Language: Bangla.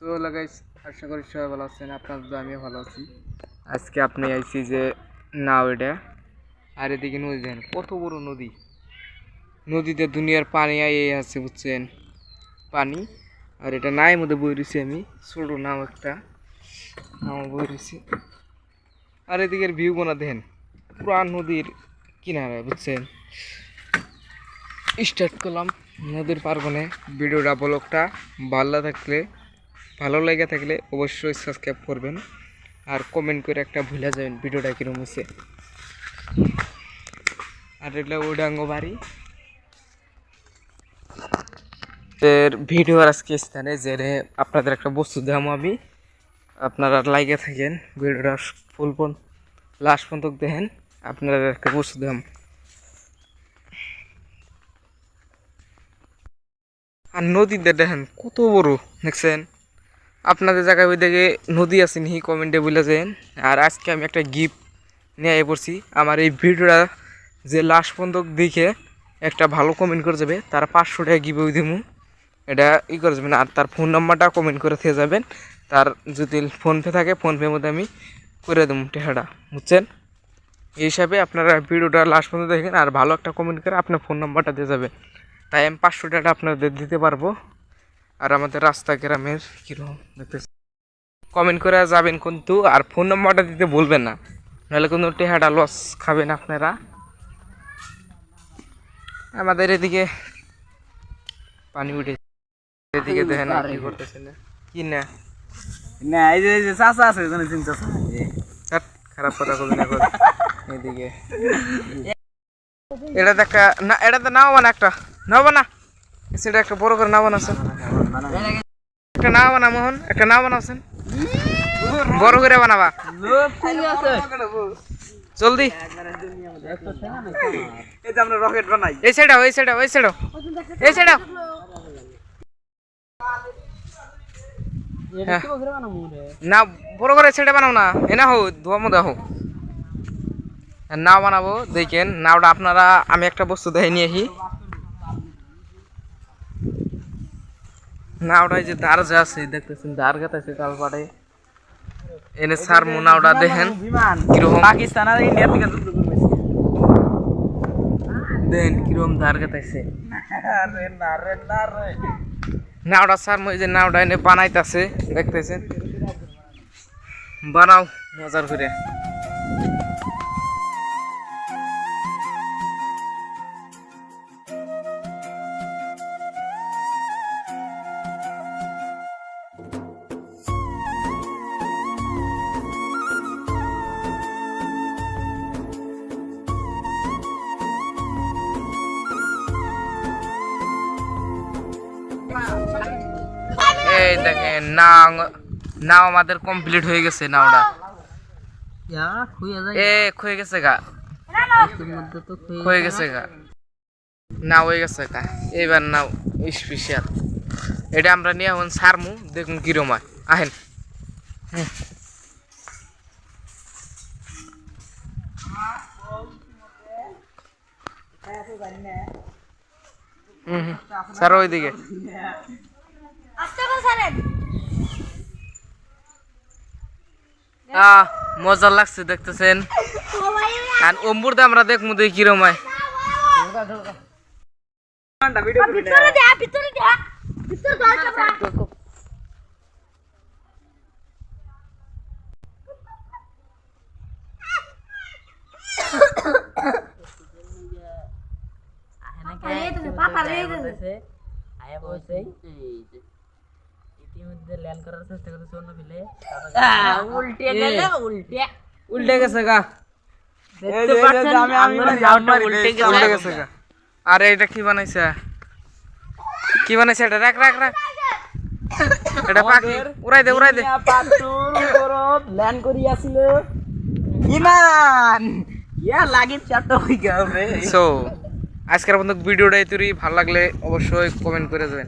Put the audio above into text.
সো গাইস, আশা করি সবাই ভালো আছেন। আপনাদের আমিও ভালো আছি। আজকে আপনি আইছি যে নাও এটা, আর এদিকে নদী দেখেন কত বড় নদী। নদীতে দুনিয়ার পানি আইয়ে আছে বুঝছেন, পানি। আর এটা নাই মধ্যে বই রয়েছি আমি, ছোট নাও একটা নাও বই রয়েছি। আর এদিকের ভিউ গোনা দেখেন পুরা নদীর কিনারায় বুঝছেন। স্টার্ট করলাম নদীর পার্বণে ভিডিওটা। ব্লগটা ভালো লেগে থাকলে অবশ্যই সাবস্ক্রাইব করবেন আর কমেন্ট করে একটা ভুলে যাবেন ভিডিওটা কিরম হয়েছে। আর এটা ওডাঙ্গ বাড়ি এর ভিডিওর আজকে স্থানে যে আপনাদের একটা বস্তু দেখাবো আমি। আপনারা লাইকে থাকেন ভিডিওটা ফুল লাস্ট পর্যন্ত দেখেন। আপনারা একটা বস্তু দেখাম। আর নদীতে দেখেন কত বড় দেখছেন। আপনাদের জায়গায় ওই দিকে নদী আছে নি কমেন্টে বলে যান। আর আজকে আমি একটা গিফট নিয়ে পড়ছি। আমার এই ভিডিওটা যে লাস্ট পর্যন্ত দেখে একটা ভালো কমেন্ট করে যাবে তার 500 টাকা গিফট দেবো। এটা করে যাবেন। আর তার ফোন নাম্বারটা কমেন্ট করে থেকে যাবেন। তার যদি ফোনপে থাকে ফোনপের মধ্যে আমি করে দেবো টাকাটা বুঝছেন। এই হিসাবে আপনারা ভিডিওটা লাস্ট পর্যন্ত দেখেন আর ভালো একটা কমেন্ট করে আপনার ফোন নাম্বারটা দিয়ে যাবেন। তাই আমি 500 টাকা আপনাদের দিতে পারবো। আর আমাদের রাস্তা গ্রামের কীরকম দেখতেছি কমেন্ট করে যাবেন কিন্তু। আর ফোন নাম্বারটা দিতে বলবেন না, নাহলে কিন্তু টেহাটা লস খাবেন আপনারা। আমাদের এদিকে পানি উঠে, এদিকে দেখেন কি করতেছে না কি না না এই যে চাচা আছে জানেন চিন্তা খারাপ কথা বলবেন এখন। এদিকে এটা দেখা না, এটাতে নাও বানা একটা নাও বানা, সেটা একটা বড় করে নাও বানাচ্ছেন। একটা নাও বানা মোহন, একটা নাও বানাচ্ছেন বড় করে বানাবা জলদি। এই যে আমরা রকেট বানাই। এই সাইডাও এই সাইডাও এই সাইডাও এই সাইডাও। না বড় করে সেটা বানাও না, এ না হো ধোয়া মধ্যে হো নাও বানাবো। দেখেন নাওটা আপনারা, আমি একটা বস্তু দেখে নিয়ে আসি। নাওটা যে দাঁড় যে আছে দেখতেছেন, দাঁড় গাতাছে কাল পাটে এনে সার নাওটা দেখেন কিরকম পাকিস্তান আর ইন্ডিয়ার দিকে যুদ্ধ করবে। দেখেন কিরকম দাঁড় গাতাইছে। আরে না রে না রে নাওটা সার মই যে নাওটা এনে বানাইতেছে দেখতেছেন। বানাও মজার করে। এই দেখেন নাও আমাদের কমপ্লিট হয়ে গেছে। নাওটা খুয়ে গেছে গা, খুয়ে গেছে গা, নাও হয়ে গেছে গা। এবার নাও স্পেশাল এটা আমরা নিয়ে এখন সারমু, দেখুন কিরম হয়। আহেন স্যার ওইদিকে মজা লাগছে দেখতেছেন। আর অম্বুরদা আমরা দেখবো দেখি কিরম হয়। উল্টে গেছে গা, উল্টে গেছে গা। আরে এটা কি বানাইছে, কি বানাইছে এটা? রাখ রাখ রাখ, এটা পাখি উড়াই দে উড়াই দে। ল্যান্ড করিয়াছিল বিমান ইয়া লাগে চারটা হই গেছে। সো আজকের মতো ভিডিওটা তৈরি ভালো লাগলে অবশ্যই কমেন্ট করে দেবেন।